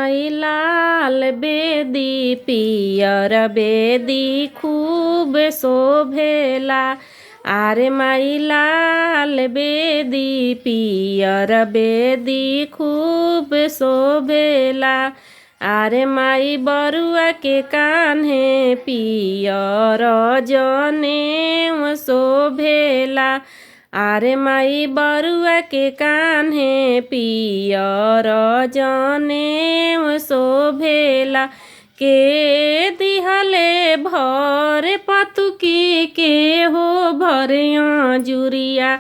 माई लाल बेदी पियर बेदी खूब शोभेला। आरे माई लाल बेदी पियर बेदी खूब शोभेला। आरे माई बरुआ के कान्हे पियर जनेऊ शोभेला। आरे माई बरुआ के कान्हे पियर जनेऊ शोभेला। के दिहले भर पतुकी के हो भरिया जुरिया।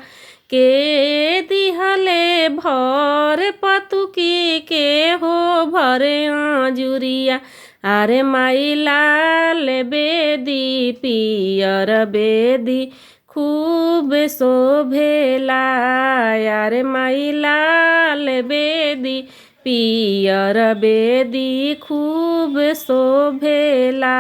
के दिहले भर पतुकी के हो भरिया जुरिया। आरे माई लाल बेदी पियर बेदी खूब शोभेला। आरे माई लाल बेदी पियर बेदी खूब शोभेला।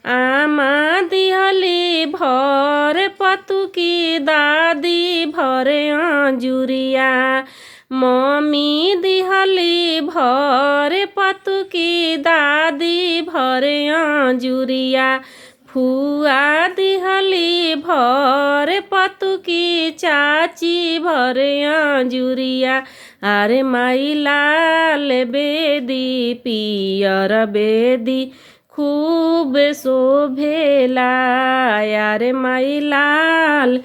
आमा दिहली भर पतुकी दादी भरे जुरिया। मम्मी दिहली भर पतुकी दादी भरे जुरिया। फुआ दिहली भर पतुकी चाची भरे जुरिया। आरे माई लाल बेदी पियर बेदी खूब शोभेला। आरे माई लाल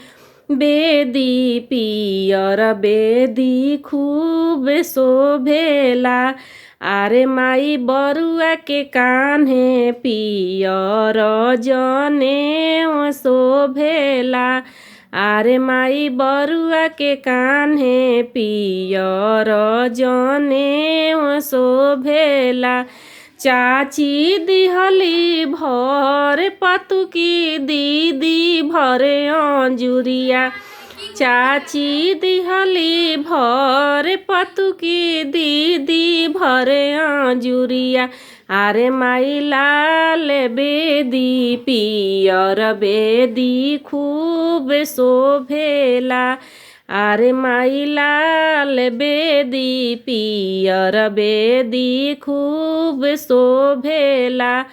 बेदी पियर बेदी खूब शोभेला। आरे माई बरुआ के कान्हे पियर जनेऊ शोभेला। आरे माई बरुआ के कान्हे पियर जनेऊ शोभेला। चाची दिहली भर पतुकी दीदी भरे जुरिया। चाची दिहली भर पतुकी दीदी भरे जुरिया। आरे माई लाल बेदी पियर बेदी खूब शोभेला। आरे माई लाल बेदी पियर बेदी खूब शोभेला।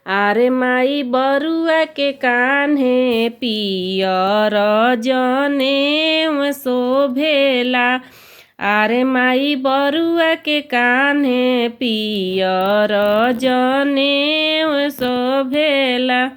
आरे माई बरुआ के कान्हे पियर जनेऊ शोभेला। आरे माई बरुआ के कान्हे पियर जनेऊ शोभेला।